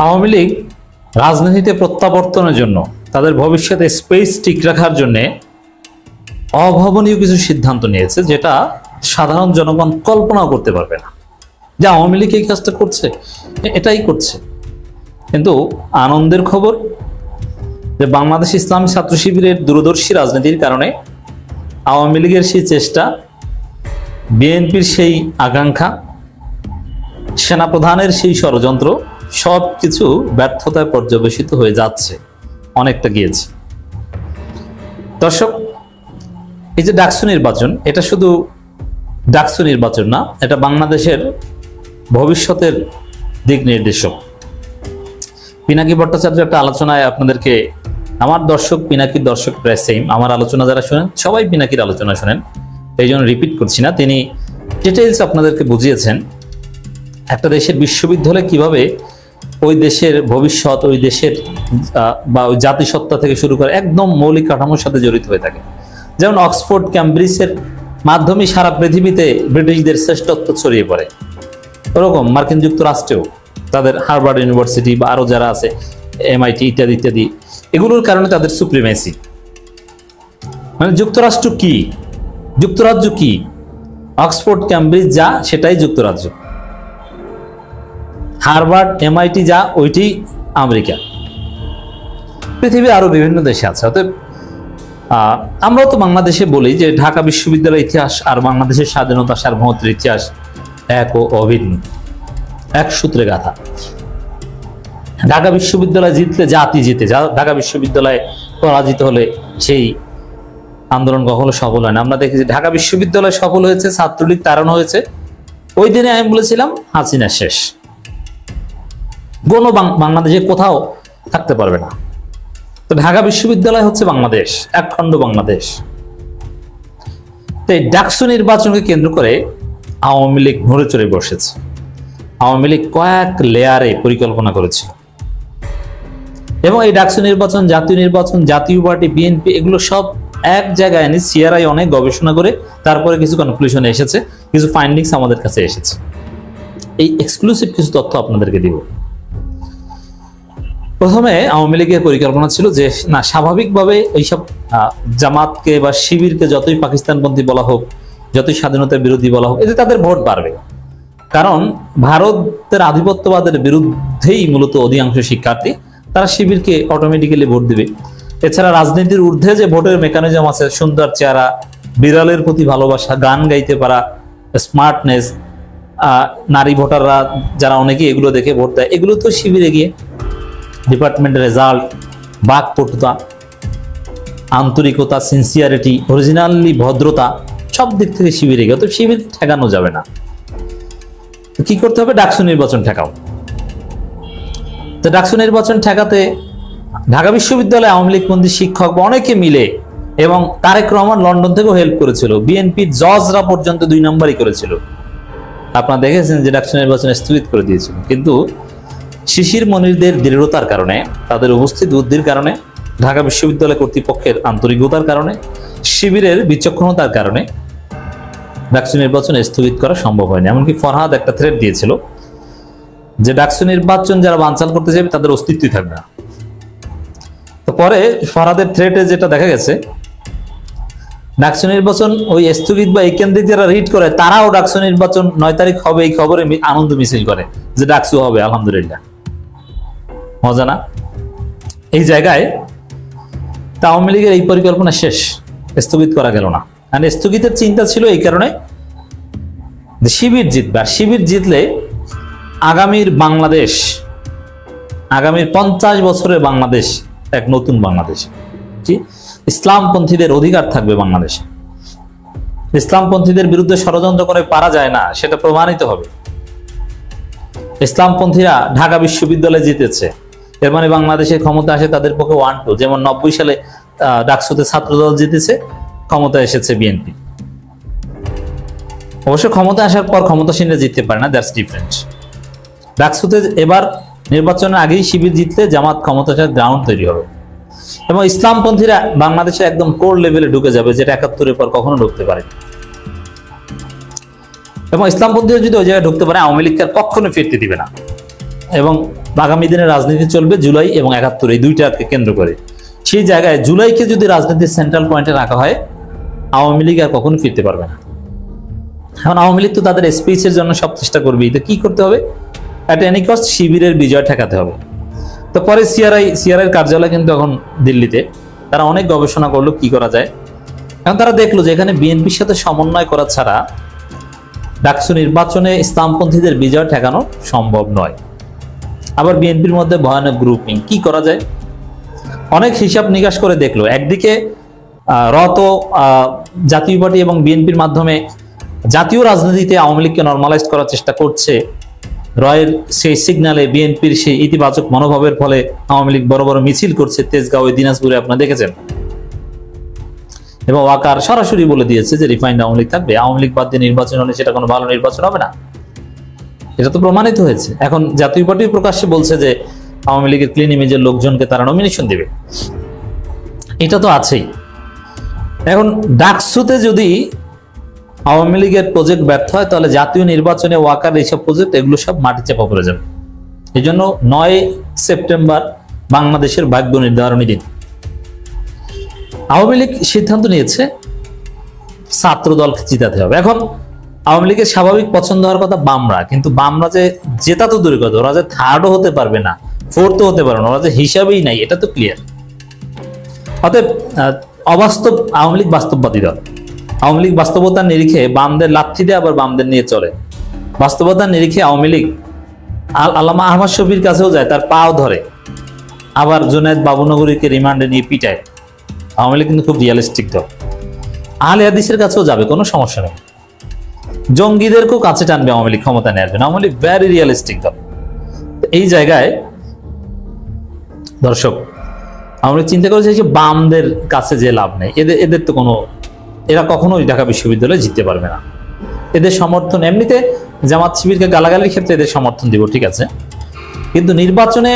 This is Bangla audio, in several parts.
আওয়ামী লীগ রাজনীতিতে প্রত্যাবর্তনের জন্য, তাদের ভবিষ্যতে স্পেস ঠিক রাখার জন্য অভাবনীয় কিছু সিদ্ধান্ত নিয়েছে, যেটা সাধারণ জনগণ কল্পনাও করতে পারবে না যে আওয়ামী লীগ এই কাজটা করছে, এটাই করছে। কিন্তু আনন্দের খবর যে বাংলাদেশ ইসলামী ছাত্র শিবিরের দূরদর্শী রাজনীতির কারণে আওয়ামী লীগের সেই চেষ্টা, বিএনপির সেই আকাঙ্ক্ষা, সেনাপ্রধানের সেই ষড়যন্ত্র সব কিছু ব্যর্থতায় পর্যবেসিত হয়ে যাচ্ছে, অনেকটা গিয়েছে। দর্শক, এই যে ডাকসু নির্বাচন, এটা শুধু ডাকসু নির্বাচন না, এটা বাংলাদেশের ভবিষ্যতের দিক নির্দেশক। পিনাকি ভট্টাচার্য একটা আলোচনায় আপনাদেরকে, আমার দর্শক পিনাকির দর্শক প্রায় সেম, আমার আলোচনা যারা শোনেন সবাই পিনাকির আলোচনা শোনেন, এই জন্য রিপিট করছি না। তিনি ডিটেইলস আপনাদেরকে বুঝিয়েছেন একটা দেশের বিশ্ববিদ্যালয় কিভাবে ওই দেশের ভবিষ্যৎ, ওই দেশের বা ওই জাতিসত্তা থেকে শুরু করে একদম মৌলিক কাঠামোর সাথে জড়িত হয়ে থাকে। যেমন অক্সফোর্ড ক্যামব্রিজের মাধ্যমে সারা পৃথিবীতে ব্রিটিশদের শ্রেষ্ঠত্ব ছড়িয়ে পড়ে, ওরকম মার্কিন যুক্তরাষ্ট্রেও তাদের হার্ভার্ড ইউনিভার্সিটি বা আরো যারা আছে, MIT ইত্যাদি ইত্যাদি, এগুলোর কারণে তাদের সুপ্রিমেসি। মানে যুক্তরাষ্ট্র কি, যুক্তরাজ্য কি, অক্সফোর্ড ক্যামব্রিজ যা সেটাই যুক্তরাজ্য, হার্ভার্ড MIT যা ওইটি আমেরিকা, পৃথিবীর আরো বিভিন্ন দেশে আছে। অতএব আমরাও তো বাংলাদেশে বলি যে ঢাকা বিশ্ববিদ্যালয়ের ইতিহাস আর বাংলাদেশের স্বাধীনতা সার্বভৌমত্বের ইতিহাস এক ও অভিন্ন, এক সূত্রে গাথা। ঢাকা বিশ্ববিদ্যালয় জিতলে জাতি জিতে, ঢাকা বিশ্ববিদ্যালয়ে পরাজিত হলে সেই আন্দোলন কখনো সফল হয় না। আমরা দেখি যে ঢাকা বিশ্ববিদ্যালয় সফল হয়েছে, ছাত্রলীগ তাড়ানো হয়েছে, ওই দিনে আমি বলেছিলাম হাসিনা শেষ, কোনো বাংলাদেশে কোথাও থাকতে পারবে না। তো ঢাকা বিশ্ববিদ্যালয় হচ্ছে বাংলাদেশ, একখণ্ড বাংলাদেশ। তো এই ডাকসু নির্বাচনকে কেন্দ্র করে আওয়ামী লীগ নড়ে চড়ে বসেছে। আওয়ামী লীগ কয়েক লেয়ারে পরিকল্পনা করেছিল এবং এই ডাকসু নির্বাচন, জাতীয় নির্বাচন, জাতীয় পার্টি, বিএনপি, এগুলো সব এক জায়গায় এনে সিআরআই অনেক গবেষণা করে তারপরে কিছু কনক্লুশনে এসেছে, কিছু ফাইন্ডিংস আমাদের কাছে এসেছে। এই এক্সক্লুসিভ কিছু তথ্য আপনাদেরকে দিব। প্রথমে আওয়ামী লীগের পরিকল্পনা ছিল যে না, স্বাভাবিকভাবে এইসব জামাতকে বা শিবিরকে যতই পাকিস্তানপন্থী বলা হোক, যতই স্বাধীনতার বিরোধী বলা হোক, এতে তাদের ভোট বাড়বে। কারণ ভারতের আধিপত্যবাদের বিরুদ্ধেই মূলত অধিকাংশ শিক্ষার্থী, তারা শিবিরকে অটোমেটিক্যালি ভোট দিবে। এছাড়া রাজনীতির ঊর্ধ্বে যে ভোটের মেকানিজম আছে, সুন্দর চেহারা, বিড়ালের প্রতি ভালোবাসা, গান গাইতে পারা, স্মার্টনেস, নারী ভোটাররা যারা অনেকে এগুলো দেখে ভোট দেয়, এগুলো তো শিবিরে গিয়ে ডিপার্টমেন্টের রেজাল্ট, বাকপটুতা, আন্তরিকতা, সিনসিয়ারিটি, অরিজিনালি ভদ্রতা, সব দিক থেকে শিবিরে গিয়ে, তো শিবির ঠেকানো যাবে না। কি করতে হবে? ডাকসু নির্বাচন ঠেকাও। তো ডাকসু নির্বাচন ঠেকাতে ঢাকা বিশ্ববিদ্যালয়ে আওয়ামী লীগপন্থী শিক্ষক অনেকে মিলে, এবং তারেক রহমান লন্ডন থেকেও হেল্প করেছিল, বিএনপির জজরা পর্যন্ত 2 নম্বরই করেছিল। আপনারা দেখেছেন যে ডাকসু নির্বাচন স্থগিত করে দিয়েছিল, কিন্তু শিশির মনিরদের দৃঢ়তার কারণে, তাদের উপস্থিত বুদ্ধির কারণে, ঢাকা বিশ্ববিদ্যালয় কর্তৃপক্ষের আন্তরিকতার কারণে, শিবিরের বিচক্ষণতার কারণে ডাকসু নির্বাচন স্থগিত করা সম্ভব হয়নি। এমনকি ফরহাদ একটা থ্রেট দিয়েছিল যে ডাকসু নির্বাচন যারা বানচাল করতে যাবে তাদের অস্তিত্বই থাকবে না। তো পরে ফরহাদের থ্রেটে যেটা দেখা গেছে, ডাকসু নির্বাচন ওই স্থগিত বা এই কেন্দ্রিক যারা রিড করে, তারাও ডাকসু নির্বাচন 9 তারিখ হবে এই খবরে আনন্দ মিছিল করে যে ডাকসু হবে, আলহামদুলিল্লাহ। মজা না? এই জায়গায় আওয়ামী লীগের এই পরিকল্পনা শেষ, স্থগিত করা গেল না। আর স্থগিতের চিন্তা ছিল এই কারণে যে শিবির জিতবে, আর শিবির জিতলে আগামীর বাংলাদেশ, আগামীর 50 বছরের বাংলাদেশ এক নতুন বাংলাদেশ। কি ইসলামপন্থীদের অধিকার থাকবে বাংলাদেশে, ইসলামপন্থীদের বিরুদ্ধে ষড়যন্ত্র করে পারা যায় না সেটা প্রমাণিত হবে। ইসলামপন্থীরা ঢাকা বিশ্ববিদ্যালয়ে জিতেছে, এর মানে বাংলাদেশের ক্ষমতা আসে তাদের পক্ষে 1-2, যেমন 90 সালে ডাকসুতে ছাত্রদল জিতেছে, ক্ষমতা এসেছে বিএনপি। অবশ্য ক্ষমতা আসার পর ক্ষমতাসীনরা জিততে পারে না, দ্যাটস ডিফারেন্ট। ডাকসুতে এবার নির্বাচনের আগেই শিবির জিতলে জামাত ক্ষমতার গ্রাউন্ড তৈরি হবে, এবং ইসলামপন্থীরা বাংলাদেশে একদম কোর লেভেলে ঢুকে যাবে, যেটা 71-এর পর কখনো ঢুকতে পারে। এবং ইসলামপন্থীরা যদি ওই জায়গায় ঢুকতে পারে, আওয়ামী লীগকে কখনো ফিরতে দিবে না। এবং আগামী দিনে রাজনীতি চলবে জুলাই এবং ৭১ এই দুইটাকে কেন্দ্র করে। সেই জায়গায় জুলাইকে যদি রাজনীতির সেন্ট্রাল পয়েন্টে রাখা হয়, আওয়ামী লীগ আর কখনো ফিরতে পারবে না। এখন আওয়ামী লীগ তো তাদের স্পেসের জন্য সব চেষ্টা করবেই, তো কি করতে হবে, অ্যাট এনি কস্ট শিবিরের বিজয় ঠেকাতে হবে। তো পরে সিআরআই কার্যালয় কিন্তু এখন দিল্লিতে, তারা অনেক গবেষণা করলো কি করা যায়। এখন তারা দেখলো যে এখানে বিএনপির সাথে সমন্বয় করা ছাড়া ডাকসু নির্বাচনে ইসলামপন্থীদের বিজয় ঠেকানো সম্ভব নয়। আবার বিএনপির মধ্যে ভয়ানক গ্রুপিং, কি করা যায়, অনেক হিসাব নিকাশ করে দেখলো। একদিকে জাতীয় পার্টি এবং বিএনপির মাধ্যমে জাতীয় রাজনীতিতে আওয়ামী লীগকে নর্মালাইজ করার চেষ্টা করছে। রয়ের সেই সিগন্যালে বিএনপির সেই ইতিবাচক মনোভাবের ফলে আওয়ামী লীগ বড় বড় মিছিল করছে তেজগাঁও, দিনাজপুরে আপনারা দেখেছেন। এবং ওয়াকার সরাসরি বলে দিয়েছে যে রিফাইন্ড আওয়ামী লীগ থাকবে, আওয়ামী লীগ বাদ দিয়ে নির্বাচন হলে সেটা কোনো ভালো নির্বাচন হবে না, এটা তো প্রমাণিত হয়েছে। এখন জাতীয় পার্টি প্রকাশ্যে বলছে যে আওয়ামী লীগের ক্লিন ইমেজের লোকজনকে তারা নমিনেশন দেবে, এটা তো আছেই। এখন ডাকসুতে যদি আওয়ামী লীগের প্রজেক্ট ব্যর্থ হয়, তাহলে জাতীয় নির্বাচনে ওয়াকার এইসব প্রজেক্ট এগুলো সব মাটি চাপা পড়ে যাবে। এই জন্য ৯ সেপ্টেম্বর বাংলাদেশের ভাগ্য নির্ধারণী দিন। আওয়ামী লীগ সিদ্ধান্ত নিয়েছে ছাত্র দলকে জিতাতে হবে। এখন আওয়ামী লীগের স্বাভাবিক পছন্দ হওয়ার কথা বামরা, কিন্তু বামরা যে জেতা তো দূরের কথা, ওরা যে থার্ডও হতে পারবে না, ফোর্থও হতে পারবে না, ওরা যে হিসাবেই নাই, এটা তো ক্লিয়ার। অতএব অবাস্তব আওয়ামী লীগ বাস্তববাদী দল। আওয়ামী লীগ বাস্তবতার নিরিখে বামদের লাথি দিয়ে আবার বামদের নিয়ে চলে। বাস্তবতার নিরিখে আওয়ামী লীগ আল্লামা আহমদ শফির কাছেও যায়, তার পাও ধরে, আবার জুনায়েদ বাবুনগরীকে রিমান্ডে নিয়ে পিটায়। আওয়ামী লীগ কিন্তু খুব রিয়ালিস্টিক দল। আহলে হাদিসের কাছেও যাবে, কোনো সমস্যা নেই। জঙ্গিদেরকেও কাছে টানবে আওয়ামী লীগ, ক্ষমতা নিয়ে আসবে। আওয়ামী লীগ ভ্যারি রিয়ালিস্টিক দল। এই জায়গায় দর্শক আওয়ামী লীগ চিন্তা করেছে যে বামদের কাছে যে লাভ নেই, এদের তো কোনো, এরা কখনোই ঢাকা বিশ্ববিদ্যালয়ে জিততে পারবে না। এদের সমর্থন, এমনিতে জামাত শিবিরকে গালাগালির ক্ষেত্রে এদের সমর্থন দিব, ঠিক আছে, কিন্তু নির্বাচনে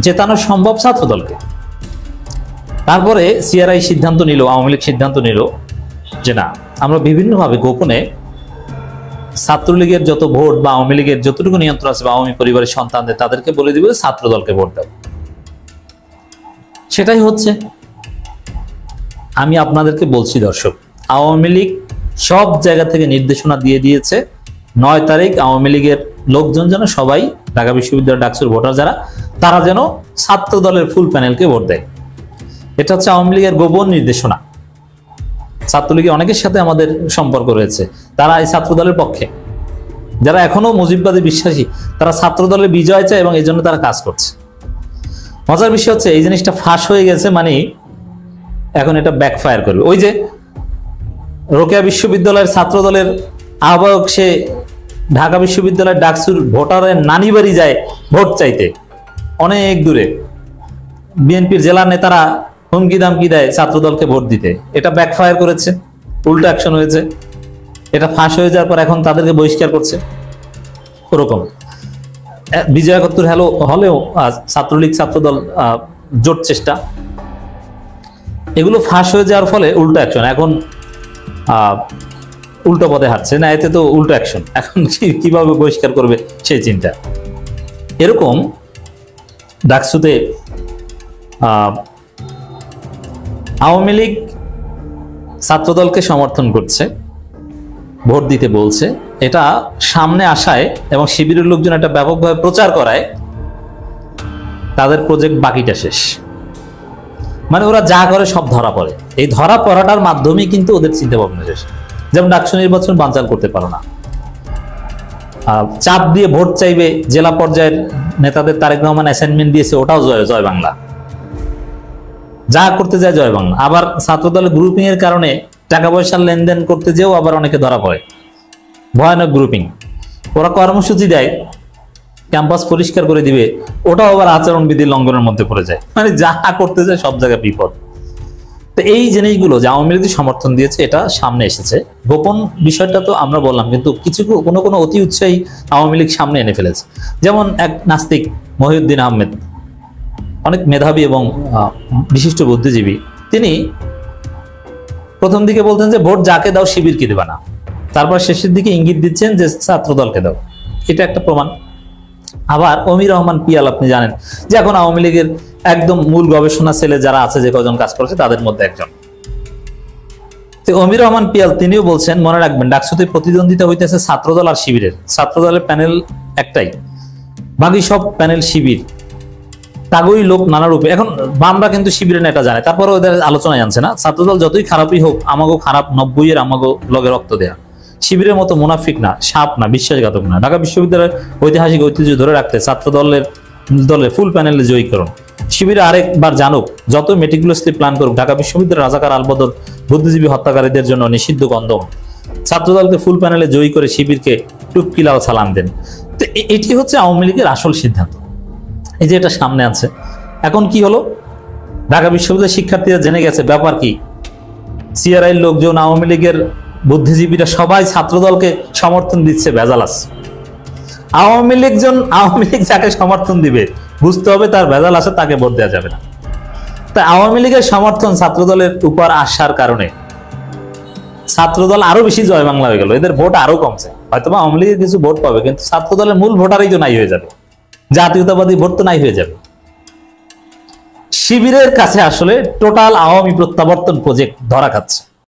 জেতানো সম্ভব ছাত্র দলকে। তারপরে সিআরআই সিদ্ধান্ত নিল, আওয়ামী লীগ সিদ্ধান্ত নিল যে না, আমরা বিভিন্নভাবে গোপনে ছাত্রলীগের যত ভোট বা আওয়ামী লীগের যতটুকু নিয়ন্ত্রণ আছে বা আওয়ামী পরিবারের সন্তানদের, তাদেরকে বলে দিব ছাত্র দলকে ভোট দাও। সেটাই হচ্ছে। আমি আপনাদেরকে বলছি দর্শক, আওয়ামী লীগ সব জায়গা থেকে নির্দেশনা দিয়ে দিয়েছে ৯ তারিখ আওয়ামী লীগের লোকজন যেন সবাই ঢাকা বিশ্ববিদ্যালয় ডাকসুর ভোটার যারা, তারা যেন ছাত্র দলের ফুল প্যানেলকে ভোট দেয়। এটা হচ্ছে আওয়ামী লীগের গোপন নির্দেশনা। ছাত্রলীগের অনেকের সাথে আমাদের সম্পর্ক রয়েছে, তারা এই ছাত্র দলের পক্ষে, যারা এখনো মুজিববাদী বিশ্বাসী, তারা ছাত্র দলের বিজয় চায় এবং এই জন্য তারা কাজ করছে। মজার বিষয় হচ্ছে এই জিনিসটা ফাঁস হয়ে গেছে, মানে এখন এটা ব্যাকফায়ার করবে। ওই যে রোকেয়া বিশ্ববিদ্যালয়ের ছাত্র দলের আহ্বায়ক, সে ঢাকা বিশ্ববিদ্যালয়ের ডাকসুর ভোটারের নানি বাড়ি যায় ভোট চাইতে, অনেক দূরে। বিএনপির জেলা নেতারা হুমকি দামকি দেয় ছাত্র দলকে ভোট দিতে, এটা ব্যাকফায়ার করেছে, উল্টো অ্যাকশন হয়েছে। এটা ফাঁস হয়ে যাওয়ার পর এখন তাদেরকে বহিষ্কার করছে। ওরকম বিজয় ৭১ হলেও ছাত্রলীগ ছাত্রদল জোট চেষ্টা, এগুলো ফাঁস হয়ে যাওয়ার ফলে উল্টো অ্যাকশন। এখন উল্টো পথে হাঁটছে না, এতে তো উল্টো অ্যাকশন। এখন কিভাবে বহিষ্কার করবে সেই চিন্তা। এরকম ডাকসুতে আওয়ামী লীগ ছাত্রদলকে সমর্থন করছে, ভোট দিতে বলছে। এটা সামনে আসায় এবং শিবিরের লোকজন এটা ব্যাপকভাবে প্রচার করায় তাদের প্রজেক্ট বাকিটা শেষ। মানে ওরা যা করে সব ধরা পড়ে। এই ধরা পড়াটার মাধ্যমেই কিন্তু ওদের চিন্তা ভাবনা শেষ। যেমন ডাকসু নির্বাচন বানচাল করতে পারো না, চাপ দিয়ে ভোট চাইবে জেলা পর্যায়ের নেতাদের, তারেক রহমান অ্যাসাইনমেন্ট দিয়েছে, ওটাও জয় বাংলা, যা করতে যায় জয় বাংলা। আবার ছাত্রদলের গ্রুপিং এর কারণে টাকা পয়সার লেনদেন করতে যেও আবার অনেকে ধরা পড়ে, ভয়ানক গ্রুপিং। ওরা কর্মসূচি দেয়, ক্যাম্পাস পরিষ্কার করে দিবে, ওটাও আবার আচরণবিধি লঙ্ঘনের মধ্যে পড়ে যায়। মানে যা করতে যায় সব জায়গায় বিপদ। তো এই জিনিসগুলো যে আওয়ামী লীগ সমর্থন দিয়েছে, এটা সামনে এসেছে। গোপন বিষয়টা তো আমরা বললাম, কিন্তু কিছু কোনো অতি উৎসাহী আওয়ামী লীগ সামনে এনে ফেলেছে। যেমন এক নাস্তিক মহিউদ্দিন আহমেদ, অনেক মেধাবী এবং বিশিষ্ট বুদ্ধিজীবী, তিনি প্রথম দিকে বলতেন যে ভোট যাকে দাও শিবিরকে দেবা না, তারপর শেষের দিকে ইঙ্গিত দিচ্ছেন যে ছাত্র দলকে দাও। এটা একটা প্রমাণ। আবার অমির রহমান পিয়াল আপনি জানেন যে এখন আওয়ামী লীগের একদম মূল গবেষণা সেলে যারা আছে, যে কজন কাজ করেছে তাদের মধ্যে একজন। তো অমির রহমান পিয়াল তিনিও বলছেন, মনে রাখবেন ডাকসুতে প্রতিদ্বন্দ্বিতা হইতেছে ছাত্রদল আর শিবিরের। ছাত্রদলের প্যানেল একটাই, বাকি সব প্যানেল শিবির, তাগই লোক নানা রূপে। এখন বামরা কিন্তু শিবিরের নেতা জানে, তারপরে ওদের আলোচনায় আনছে না। ছাত্রদল যতই খারাপই হোক, আমাগো খারাপ 90-এর আমাগো লগে রক্ত দেয়া। শিবিরের মতো মুনাফিক না, সাপ না, বিশ্বাসঘাতক না। ঢাকা বিশ্ববিদ্যালয়ের ঐতিহাসিক ঐতিহ্য ধরে রাখতে ছাত্রদলের ফুল প্যানেলে জয়ী করুন। শিবিরে আরেকবার জানুক, যত মেটিকুলাসলি প্ল্যান করুক, ঢাকা বিশ্ববিদ্যালয়ের রাজাকার আলবদর বুদ্ধিজীবী হত্যাকারীদের জন্য নিষিদ্ধ কন্দম। ছাত্রদলকে ফুল প্যানেলে জয়ী করে শিবিরকে টুপকি লাল সালাম দেন। তো এটি হচ্ছে আওয়ামী লীগের আসল সিদ্ধান্ত। এই যে এটা সামনে আছে, এখন কি হলো, ঢাকা বিশ্ববিদ্যালয়ের শিক্ষার্থীরা জেনে গেছে ব্যাপার কি। সিআরআই লোকজন, আওয়ামী লীগের বুদ্ধিজীবীরা সবাই ছাত্রদলকে সমর্থন দিচ্ছে, ভেজাল আছে। আওয়ামী লীগ যাকে সমর্থন দিবে বুঝতে হবে তার ভেজাল আছে, তাকে ভোট দেওয়া যাবে না। তাই আওয়ামী লীগের সমর্থন ছাত্রদলের উপর আসার কারণে ছাত্রদল আরো বেশি জয় বাংলা হয়ে গেল, এদের ভোট আরো কমছে। হয়তো আওয়ামী লীগের কিছু ভোট পাবে, কিন্তু ছাত্রদলের মূল ভোটারই তো নাই হয়ে যাবে, জাতীয়তাবাদী ভোট তো নাই হয়ে যাবে। শিবিরের কাছে আসলে টোটাল আওয়ামী প্রত্যাবর্তন প্রজেক্ট ধরা খাচ্ছে।